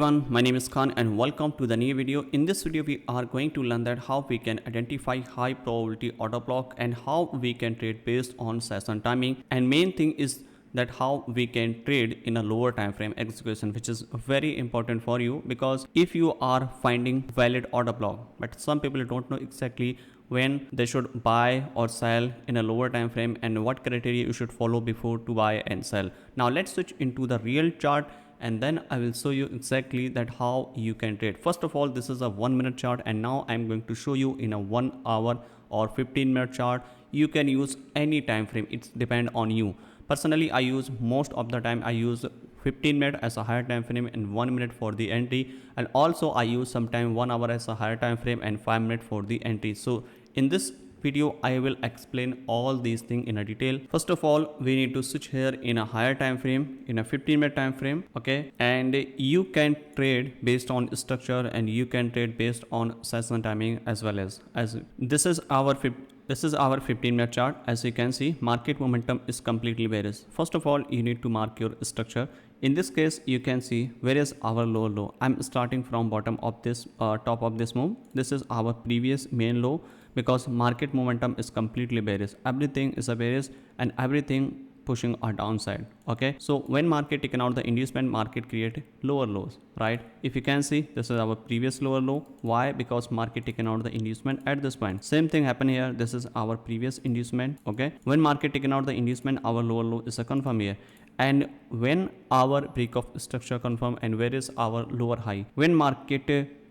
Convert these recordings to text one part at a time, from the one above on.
everyone, my name is Khan and welcome to the new video. In this video we are going to learn that how we can identify high probability order block and how we can trade based on session timing, and main thing is that how we can trade in a lower time frame execution, which is very important for you because if you are finding valid order block, but some people don't know exactly when they should buy or sell in a lower time frame and what criteria you should follow before to buy and sell. Now let's switch into the real chart and then I will show you exactly that how you can trade. First of all, this is a 1 minute chart and now I'm going to show you in a 1 hour or 15-minute chart. You can use any time frame, it's depend on you. Personally, I use most of the time I use 15 minute as a higher time frame and 1 minute for the entry, and also I use sometime 1 hour as a higher time frame and 5 minutes for the entry. So in this video I will explain all these things in a detail. First of all, we need to switch here in a higher time frame, in a 15-minute time frame, okay, and you can trade based on structure and you can trade based on session timing as well as this is our 15-minute chart. As you can see, market momentum is completely bearish. First of all, you need to mark your structure. In this case, you can see where is our low. I'm starting from bottom of this top of this move. This is our previous main low because market momentum is completely bearish. Everything is a bearish and everything pushing a downside. Okay, so when market taken out the inducement, market create lower lows, right? If you can see, this is our previous lower low. Why? Because market taken out the inducement at this point. Same thing happen here. This is our previous inducement. Okay, when market taken out the inducement, our lower low is a confirm here. And when our break of structure confirm, and where is our lower high? When market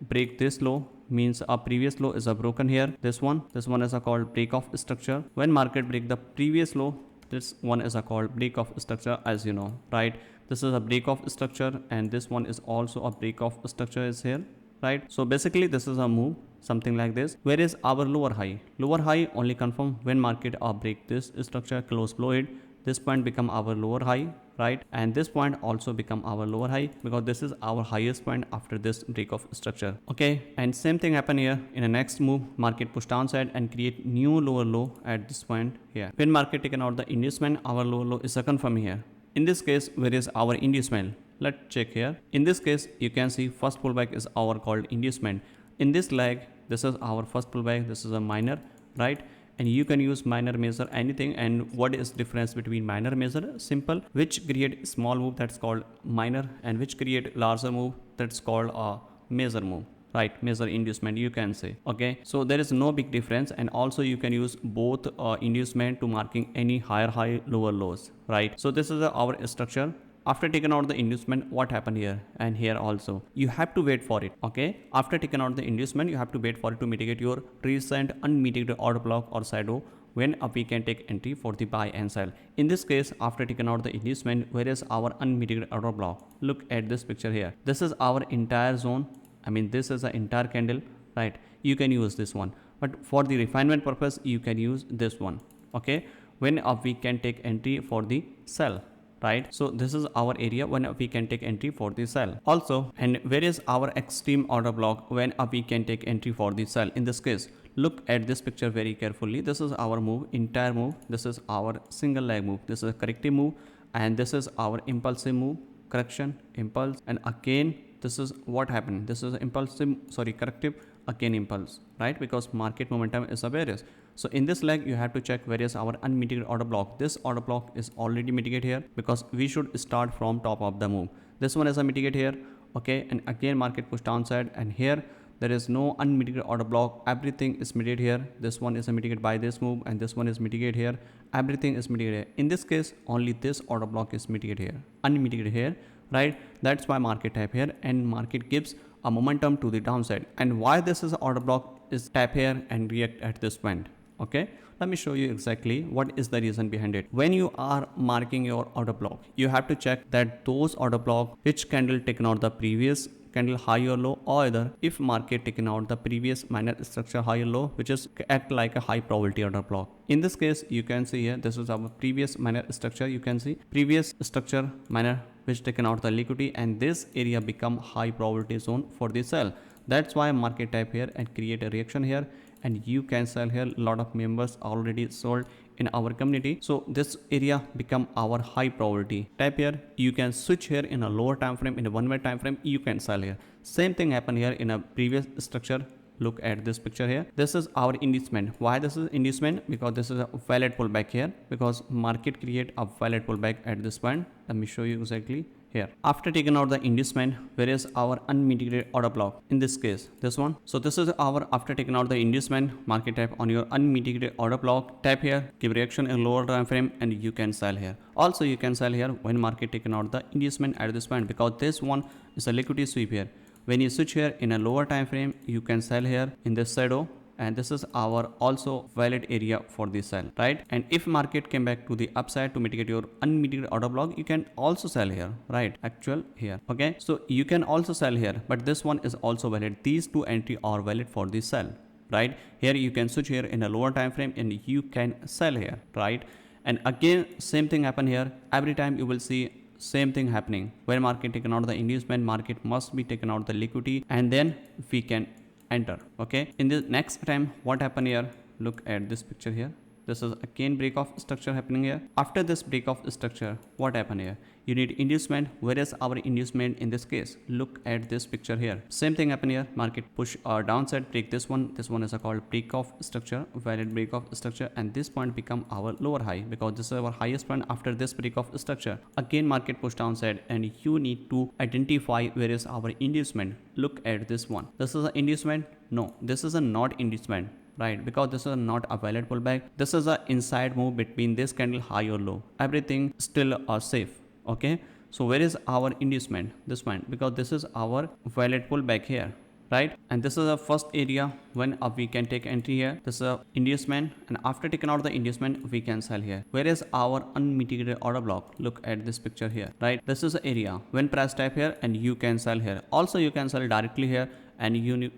break this low, means our previous low is a broken here. This one is a called break of structure. When market break the previous low, this one is a called break of structure, as you know, right? This is a break of structure and this one is also a break of structure is here, right? So basically this is a move something like this. Where is our lower high? Lower high only confirm when market break this structure, close below it. This point become our lower high, right? And this point also become our lower high because this is our highest point after this break of structure. Okay, and same thing happen here. In the next move, market push downside and create new lower low at this point here. When market taken out the inducement, our lower low is a confirm here. In this case, where is our inducement? Let's check here. In this case, you can see first pullback is our called inducement. In this leg, this is our first pullback. This is a minor, right? And you can use minor, major, anything. And what is difference between minor, major? Simple. Which create small move, that's called minor, and which create larger move, that's called a major move, right? Major inducement, you can say. Okay, so there is no big difference. And also you can use both inducement to marking any higher high, lower lows, right? So this is our structure. After taking out the inducement, what happened here and here also? You have to wait for it, okay? After taking out the inducement, you have to wait for it to mitigate your recent unmitigated order block or shadow when we can take entry for the buy and sell. In this case, after taking out the inducement, where is our unmitigated order block? Look at this picture here. This is our entire zone. I mean, this is an entire candle, right? You can use this one, but for the refinement purpose, you can use this one, okay? When we can take entry for the sell, right? So this is our area when we can take entry for the sell also. And where is our extreme order block when we can take entry for the sell? In this case, look at this picture very carefully. This is our move, entire move. This is our single leg move. This is a corrective move, and this is our impulsive move, correction, impulse, and again this is what happened. This is impulsive, sorry, corrective, again impulse, right? Because market momentum is a bearish. So in this leg, you have to check where is our unmitigated order block. This order block is already mitigated here because we should start from top of the move. This one is a mitigate here, okay? And again market push downside, and here there is no unmitigated order block. Everything is mitigated here. This one is a mitigate by this move, and this one is mitigated here. Everything is mitigated here. In this case, only this order block is mitigated here, unmitigated here, right? That's why market tap here and market gives a momentum to the downside. And why this is order block is tap here and react at this point. Okay, let me show you exactly what is the reason behind it. When you are marking your order block, you have to check that those order block which candle taken out the previous candle high or low, or either if market taken out the previous minor structure high or low, which is act like a high probability order block. In this case, you can see here, this is our previous minor structure. You can see previous structure minor which taken out the liquidity, and this area become high probability zone for the sell. That's why market type here and create a reaction here, and you can sell here. A lot of members already sold in our community, so this area become our high probability. Tap here, you can switch here in a lower time frame, in a 1 minute time frame you can sell here. Same thing happen here in a previous structure. Look at this picture here. This is our inducement. Why this is inducement? Because this is a valid pullback here, because market create a valid pullback at this point. Let me show you exactly here. After taking out the inducement, where is our unmitigated order block? In this case, this one. So this is our, after taking out the inducement, market tap on your unmitigated order block, tap here, give reaction in lower time frame, and you can sell here. Also you can sell here when market taken out the inducement at this point, because this one is a liquidity sweep here. When you switch here in a lower time frame, you can sell here in this shadow, and this is our also valid area for the sell, right? And if market came back to the upside to mitigate your unmitigated order block, you can also sell here, right? Actual here. Okay, so you can also sell here, but this one is also valid. These two entry are valid for the sell, right? Here you can switch here in a lower time frame and you can sell here, right? And again same thing happen here. Every time you will see same thing happening. When market taken out the inducement, market must be taken out the liquidity, and then we can enter. Okay, in the next time what happen here, look at this picture here. This is again break of structure happening here. After this break of structure, what happen here? You need inducement. Where is our inducement in this case? Look at this picture here. Same thing happen here. Market push downside, break this one. This one is called break of structure, valid break of structure, and this point become our lower high, because this is our highest point after this break of structure. Again market push downside, and you need to identify where is our inducement. Look at this one. This is an inducement. No, this is a not inducement, right? Because this is not a valid pullback. This is a inside move between this candle high or low. Everything still safe. Okay, so where is our inducement? This one, because this is our valid pullback here, right? And this is the first area when we can take entry here. This is a inducement, and after taking out the inducement we can sell here. Where is our unmitigated order block? Look at this picture here, right? This is the area when price type here, and you can sell here. Also you can sell directly here, and you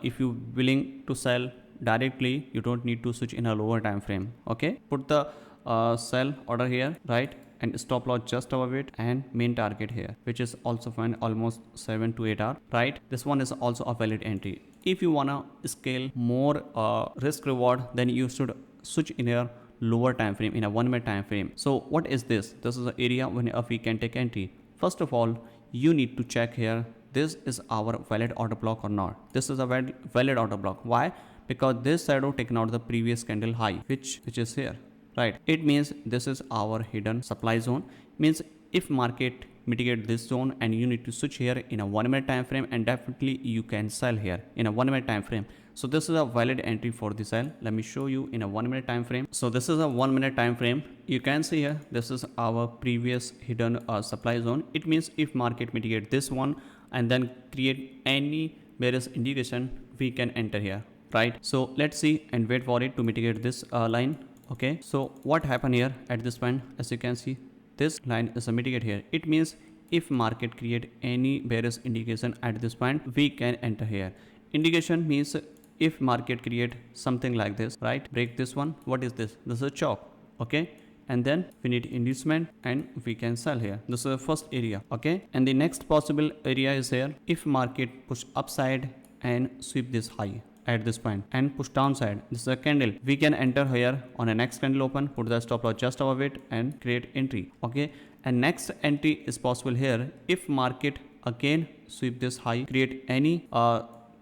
if you willing to sell directly, you don't need to switch in a lower time frame. Okay, put the sell order here, right? And stop loss just above it, and main target here, which is also fine, almost 7 to 8 hours, right? This one is also a valid entry. If you wanna scale more risk reward, then you should switch in a lower time frame, in a 1 minute time frame. So what is this? This is the area when we can take entry. First of all, you need to check here, this is our valid order block or not. This is a valid order block. Why? Because this shadow taken out the previous candle high, which is here, right? It means this is our hidden supply zone. Means if market mitigate this zone, and you need to switch here in a 1 minute time frame, and definitely you can sell here in a 1 minute time frame. So this is a valid entry for the sell. Let me show you in a 1 minute time frame. So this is a 1 minute time frame. You can see here, this is our previous hidden supply zone. It means if market mitigate this one and then create any bearish indication, we can enter here, right? So let's see and wait for it to mitigate this line. Okay, so what happened here at this point? As you can see, this line is a mitigate here. It means if market create any bearish indication at this point, we can enter here. Indication means if market create something like this, right? Break this one. What is this? This is a chop. Okay, and then we need inducement, and we can sell here. This is the first area. Okay, and the next possible area is here. If market push upside and sweep this high at this point and push downside, this is a candle, we can enter here on a next candle open, put the stop loss just above it, and create entry. Okay, and next entry is possible here if market again sweep this high, create any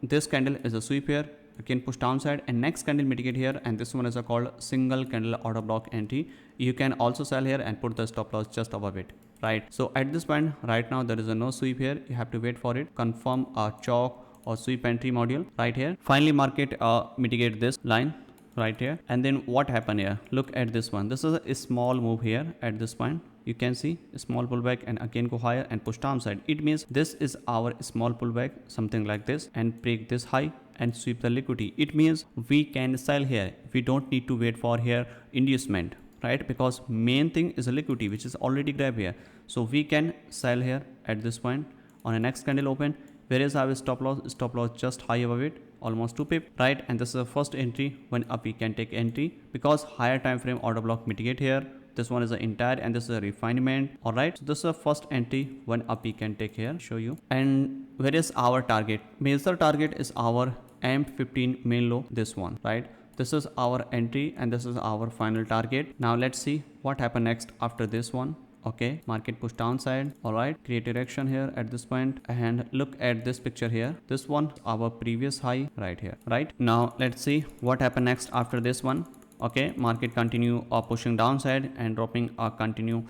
this candle is a sweep here, again push downside, and next candle mitigate here, and this one is a called single candle order block entry. You can also sell here and put the stop loss just above it, right? So at this point right now there is a no sweep here. You have to wait for it, confirm a chalk or sweep entry module right here. Finally market mitigate this line right here, and then what happened here? Look at this one. This is a small move here at this point. You can see a small pullback and again go higher and push downside. It means this is our small pullback, something like this, and break this high and sweep the liquidity. It means we can sell here. We don't need to wait for here inducement, right? Because main thing is a liquidity which is already grabbed here. So we can sell here at this point on a next candle open. Where is our stop loss? Stop loss just high above it, almost 2 pip, right? And this is the first entry. When up we can take entry, because higher time frame order block mitigate here. This one is an entire, and this is a refinement. All right, so this is the first entry. When up we can take here, show you. And where is our target? Major target is our M15 main low, this one, right? This is our entry and this is our final target. Now let's see what happened next after this one. Okay, market push downside. All right, create direction here at this point, and look at this picture here. This one, our previous high right here, right? Now let's see what happened next after this one. Okay, market continue pushing downside and dropping continue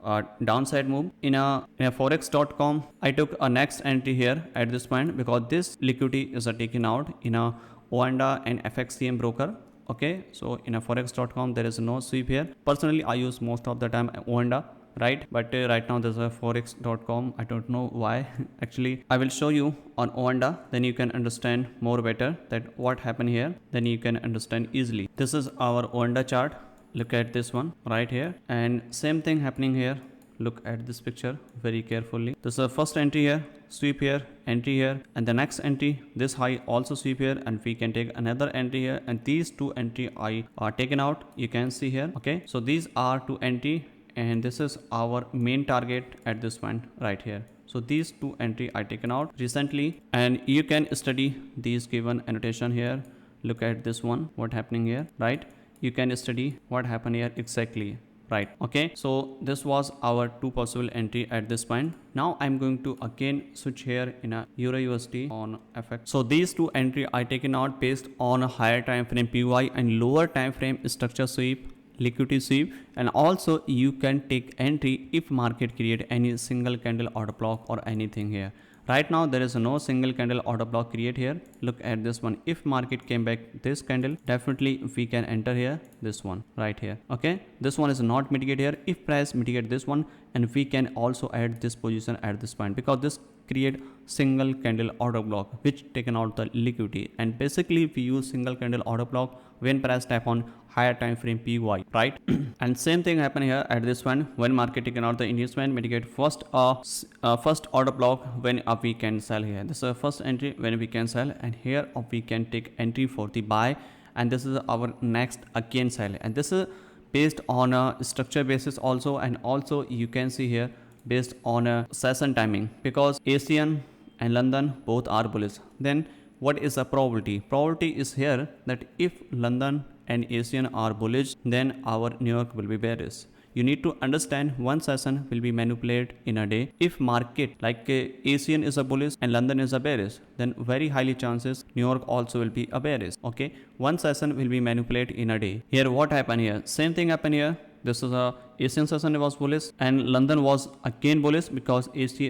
downside move. In a forex.com, I took a next entry here at this point because this liquidity is taken out in a ONDA and FXCM broker. Okay, so in a forex.com there is no sweep here. Personally, I use most of the time ONDA, right? But right now there's a forex.com. I don't know why. Actually, I will show you on ONDA, then you can understand more better that what happened here, then you can understand easily. This is our ONDA chart. Look at this one right here, and same thing happening here. Look at this picture very carefully. This is the first entry here, sweep here, entry here, and the next entry, this high also sweep here, and we can take another entry here, and these two entry I are taken out. You can see here. Okay, so these are two entry, and this is our main target at this point right here. So these two entry I taken out recently, and you can study these given annotation here. Look at this one, what happening here, right? You can study what happened here exactly, right? Okay, so this was our two possible entry at this point. Now I'm going to again switch here in a Euro USD on FX. So these two entry I taken out based on a higher time frame PY and lower time frame structure sweep, liquidity sweep, and also you can take entry if market create any single candle order block or anything here. Right now there is no single candle order block create here. Look at this one. If market came back this candle, definitely we can enter here, this one right here. Okay, this one is not mitigate here. If price mitigate this one, and we can also add this position at this point because this create single candle order block which taken out the liquidity, and basically we use single candle order block when price tap on higher time frame PY, right? And same thing happen here at this one when market taken out the inducement mitigate first first order block when we can sell here. This is the first entry when we can sell, and here we can take entry for the buy, and this is our next again sell, and this is based on a structure basis also, and also you can see here based on a session timing because Asian and London both are bullish. Then what is the probability? Probability is here that if London and Asian are bullish, then our New York will be bearish. You need to understand one session will be manipulated in a day. If market like Asian is a bullish and London is a bearish, then very highly chances New York also will be a bearish. Okay, one session will be manipulated in a day. Here what happened here? Same thing happened here. This is a Asian session was bullish and London was again bullish because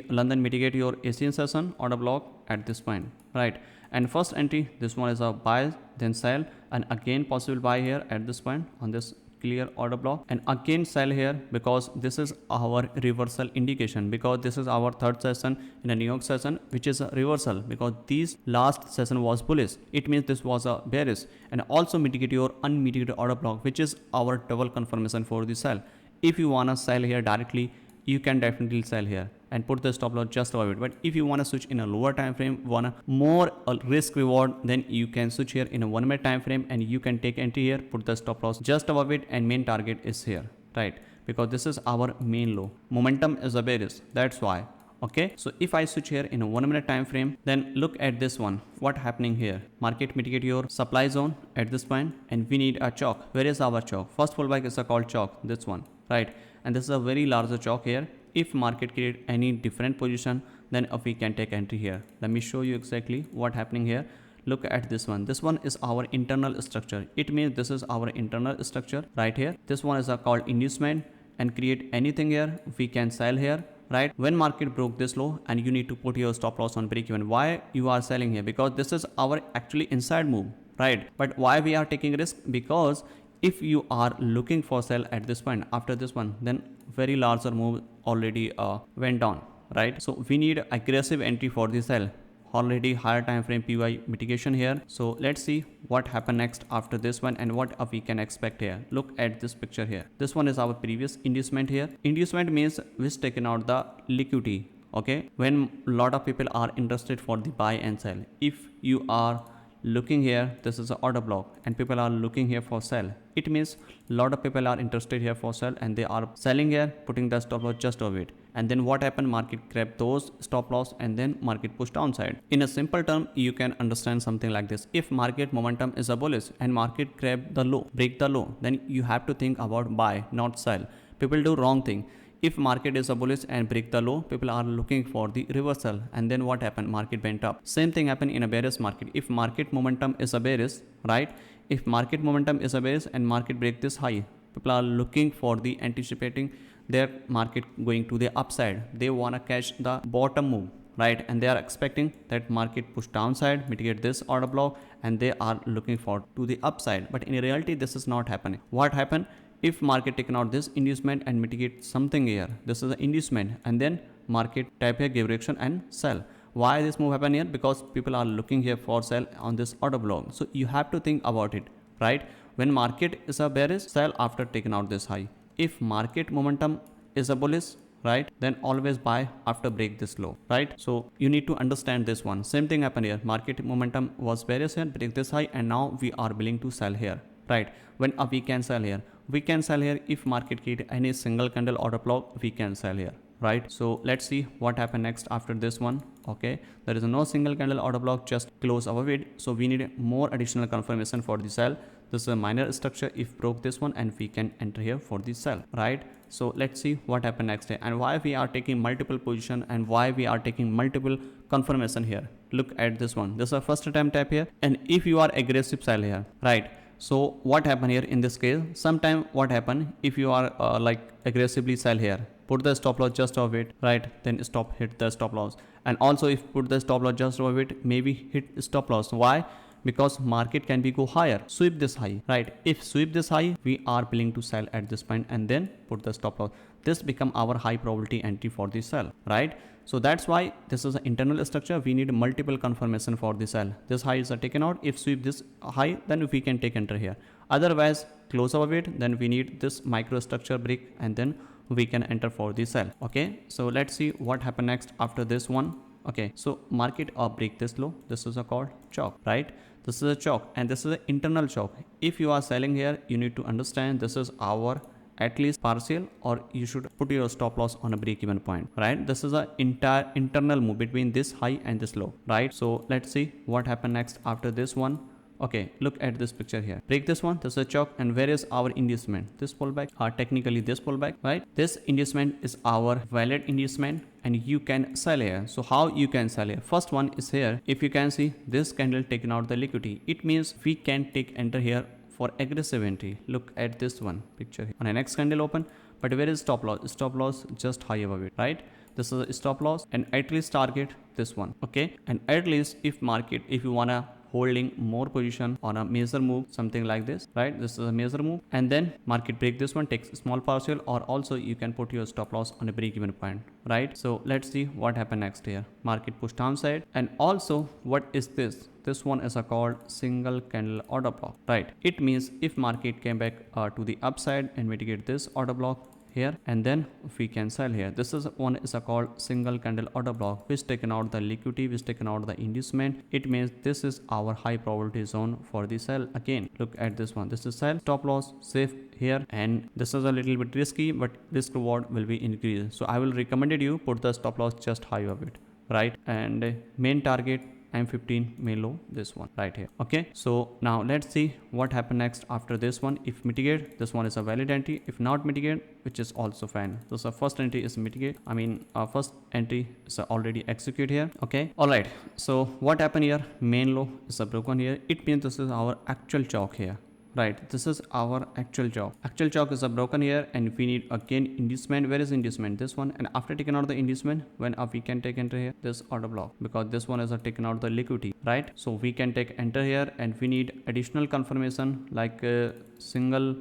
London mitigate your Asian session order block at this point, right? And first entry, this one is a buy, then sell, and again possible buy here at this point on this clear order block, and again sell here because this is our reversal indication, because this is our third session in a New York session which is a reversal because these last session was bullish. It means this was a bearish, and also mitigate your unmitigated order block which is our double confirmation for the sell. If you wanna sell here directly, you can definitely sell here and put the stop loss just above it. But if you want to switch in a lower time frame, want a more risk reward, then you can switch here in a 1 minute time frame and you can take entry here, put the stop loss just above it, and main target is here, right? Because this is our main low. Momentum is a bearish, that's why. Okay, so if I switch here in a 1 minute time frame, then look at this one. What happening here? Market mitigate your supply zone at this point, and we need a chalk. Where is our chalk? First pullback is called chalk, this one, right? And this is a very larger chalk here. If market create any different position, then we can take entry here. Let me show you exactly what happening here. Look at this one. This one is our internal structure. It means this is our internal structure right here. This one is called inducement, and create anything here. We can sell here, right? When market broke this low, and you need to put your stop loss on break even. Why you are selling here? Because this is our actually inside move, right? But why we are taking risk? Because if you are looking for sell at this point after this one, then very larger move already went down, right? So we need aggressive entry for the sell. Already higher time frame PY mitigation here. So let's see what happened next after this one and what we can expect here. Look at this picture here. This one is our previous inducement here. Inducement means which taken out the liquidity. Okay, when a lot of people are interested for the buy and sell, if you are looking here, this is an order block, and people are looking here for sell. It means a lot of people are interested here for sell, and they are selling here, putting the stop loss just over it. And then what happened? Market grab those stop loss, and then market push downside. In a simple term, you can understand something like this. If market momentum is a bullish and market grab the low, break the low, then you have to think about buy, not sell. People do wrong thing. If market is a bullish and break the low, people are looking for the reversal, and then what happened? Market went up. Same thing happened in a bearish market. If market momentum is a bearish, right? If market momentum is a bearish and market break this high, people are looking for the anticipating their market going to the upside. They want to catch the bottom move, right? And they are expecting that market push downside, mitigate this order block, and they are looking for to the upside. But in reality, this is not happening. What happened? If market taken out this inducement and mitigate something here, this is an inducement, and then market type here, give reaction and sell. Why this move happen here? Because people are looking here for sell on this order block. So you have to think about it, right? When market is a bearish, sell after taking out this high. If market momentum is a bullish, right, then always buy after break this low, right? So you need to understand this one. Same thing happened here. Market momentum was bearish here, break this high, and now we are willing to sell here, right? When we can sell here, we can sell here. If market create any single candle order block, we can sell here, right? So let's see what happened next after this one. Okay, there is no single candle order block, just close our bid. So we need more additional confirmation for the sell. This is a minor structure. If broke this one, and we can enter here for the sell, right? So let's see what happened next day, and why we are taking multiple position, and why we are taking multiple confirmation here. Look at this one. This is a first attempt tap here, and if you are aggressive, sell here, right? So what happened here in this case? Sometime what happened if you are like aggressively sell here, put the stop loss just over it, right? Then stop, hit the stop loss. And also if put the stop loss just over it, maybe hit stop loss. Why? Because market can be go higher, sweep this high, right? If sweep this high, we are willing to sell at this point and then put the stop loss. This become our high probability entry for the sell, right? So that's why this is an internal structure. We need multiple confirmation for the sell. This high is taken out. If sweep this high, then we can take enter here. Otherwise, close our weight. Then we need this microstructure break, and then we can enter for the sell. Okay. So let's see what happened next after this one. Okay. So market break this low. This is a called chalk, right? This is a chalk, and this is an internal chalk. If you are selling here, you need to understand this is our at least partial, or you should put your stop loss on a break even point, right? This is a entire internal move between this high and this low, right? So let's see what happened next after this one. Okay, look at this picture here. Break this one, this is a chalk, and where is our inducement? This pullback, or technically this pullback, right? This inducement is our valid inducement, and you can sell here. So how you can sell here? First one is here. If you can see this candle taking out the liquidity, it means we can take enter here for aggressive entry. Look at this one picture here. On a next candle open, but where is stop loss? Stop loss just high above it, right? This is a stop loss, and at least target this one. Okay, and at least if market, if you wanna holding more position on a major move, something like this, right? This is a major move, and then market break this one, takes small partial, or also you can put your stop loss on a break even point, right? So let's see what happened next here. Market push downside, and also what is this? This one is a called single candle order block, right? It means if market came back to the upside and mitigate this order block here, and then we can sell here. This is one is a called single candle order block, which taken out the liquidity, which taken out the inducement. It means this is our high probability zone for the sell. Again, look at this one. This is sell, stop loss, safe here, and this is a little bit risky, but risk reward will be increased. So I will recommend you put the stop loss just high of it, right? And main target M15 may low, this one right here. Okay, so now let's see what happened next after this one. If mitigate, this one is a valid entry. If not mitigate, which is also fine. So the first entry is mitigate. I mean, our first entry is already execute here. Okay, all right. So what happened here? Main low is a broken here. It means this is our actual chalk here. Right, this is our actual chalk. Actual chalk is a broken here, and we need again inducement. Where is inducement? This one. And after taking out the inducement, when we can take enter here this order block, because this one is a taken out the liquidity, right? So we can take enter here, and we need additional confirmation like a single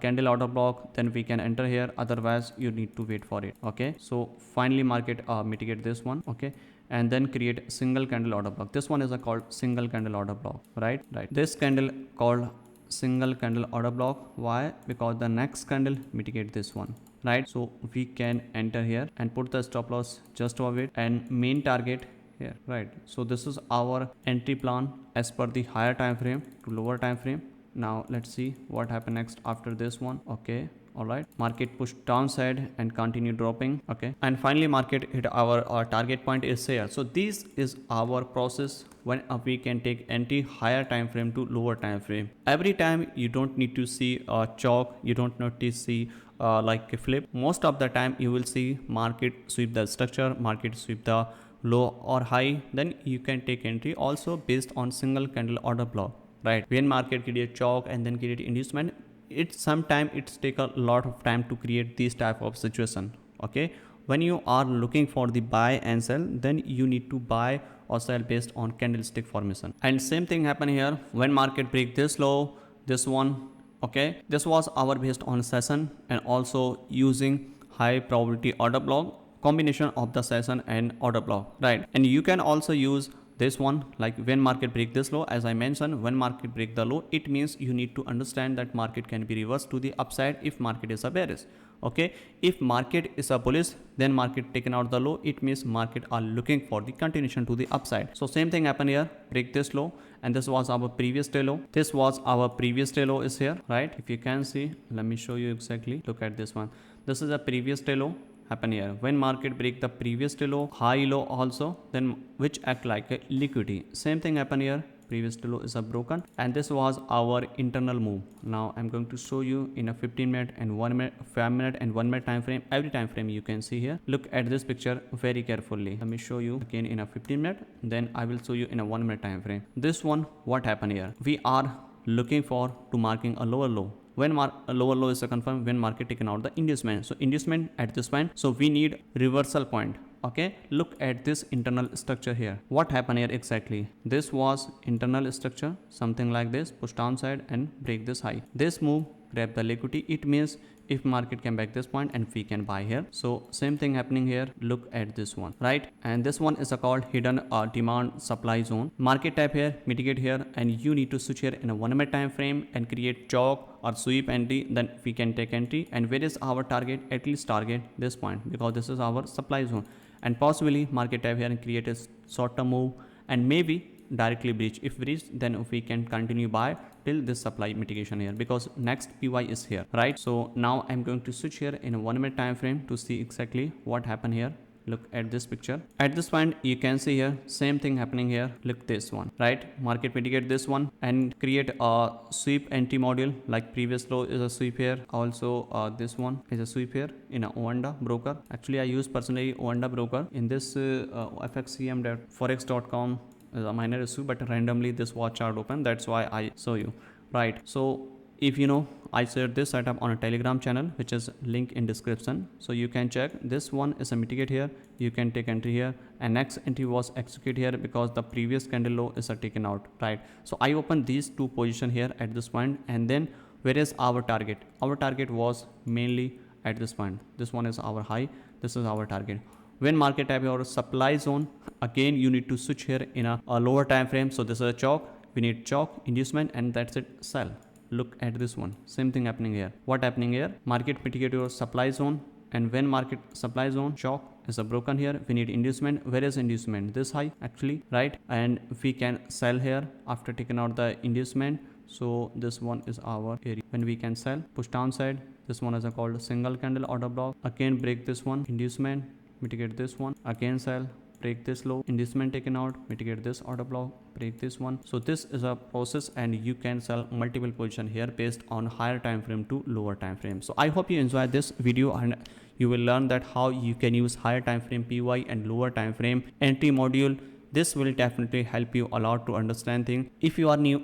candle order block, then we can enter here. Otherwise you need to wait for it. Okay, so finally market mitigate this one. Okay, and then create single candle order block. This one is a called single candle order block, right? This candle called single candle order block. Why? Because the next candle mitigate this one, right? So we can enter here and put the stop loss just above it, and main target here, right? So this is our entry plan as per the higher time frame to lower time frame. Now let's see what happened next after this one. Okay, all right, market pushed downside and continue dropping. Okay, and finally market hit our target point is here. So this is our process when we can take entry higher time frame to lower time frame. Every time you don't need to see a chalk, you don't need to see like a flip. Most of the time you will see market sweep the structure, market sweep the low or high, then you can take entry also based on single candle order block, right? When market create chalk and then create inducement, it's sometimes it's take a lot of time to create this type of situation. Okay, when you are looking for the buy and sell, then you need to buy or sell based on candlestick formation. And same thing happen here when market break this low, this one. Okay, this was our based on session and also using high probability order block, combination of the session and order block, right? And you can also use this one like when market break this low. As I mentioned, when market break the low, it means you need to understand that market can be reversed to the upside if market is a bearish. Okay, if market is a bullish, then market taken out the low, it means market are looking for the continuation to the upside. So same thing happen here, break this low, and this was our previous day low. This was our previous day low is here, right? If you can see, let me show you exactly. Look at this one. This is a previous day low happen here. When market break the previous day low, high low also, then which act like a liquidity. Same thing happen here. Previous low is a broken, and this was our internal move. Now I'm going to show you in a 15 minute and 1 minute, 5 minute and 1 minute time frame. Every time frame you can see here. Look at this picture very carefully. Let me show you again in a 15 minute, then I will show you in a 1 minute time frame. This one, what happened here? We are looking for to marking a lower low. When a lower low is confirmed, when market taken out the inducement. So inducement at this point, so we need reversal point. Okay, look at this internal structure here. What happened here exactly? This was internal structure, something like this, push downside and break this high. This move grab the liquidity. It means if market came back this point and we can buy here. So same thing happening here. Look at this one, right? And this one is called hidden demand supply zone. Market type here, mitigate here, and you need to switch here in a 1 minute time frame and create chalk or sweep entry. Then we can take entry. And where is our target? At least target this point, because this is our supply zone. And possibly market type here and create a short term move and maybe directly breach. If breach, then we can continue buy till this supply mitigation here, because next PY is here, right? So now I'm going to switch here in a 1 minute time frame to see exactly what happened here. Look at this picture. At this point you can see here same thing happening here. Look this one, right? Market mitigate this one and create a sweep entry module, like previous low is a sweep here. Also this one is a sweep here in a Oanda broker. Actually I use personally Oanda broker. In this fxcm.forex.com is a minor issue, but randomly this watch chart open, that's why I show you, right? So if you know, I shared this setup on a Telegram channel, which is link in description, so you can check. This one is a mitigate here, you can take entry here, and next entry was execute here because the previous candle low is a taken out, right? So I opened these two position here at this point, and then where is our target? Our target was mainly at this point. This one is our high, this is our target. When market type your supply zone, again you need to switch here in a lower time frame. So this is a chalk, we need chalk, inducement, and that's it, sell. Look at this one, same thing happening here. What happening here? Market mitigate your supply zone, and when market supply zone chalk is a broken here, we need inducement. Where is inducement? This high actually, right? And we can sell here after taking out the inducement. So this one is our area when we can sell. Push downside, this one is a called single candle order block. Again break this one, inducement, mitigate this one, again sell, break this low, inducement taken out, mitigate this order block, break this one. So this is a process, and you can sell multiple position here based on higher time frame to lower time frame. So I hope you enjoyed this video, and you will learn that how you can use higher time frame PY and lower time frame entry module. This will definitely help you a lot to understand things. If you are new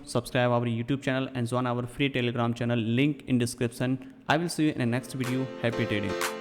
subscribe our YouTube channel and join our free Telegram channel, link in description. I will see you in the next video. Happy trading.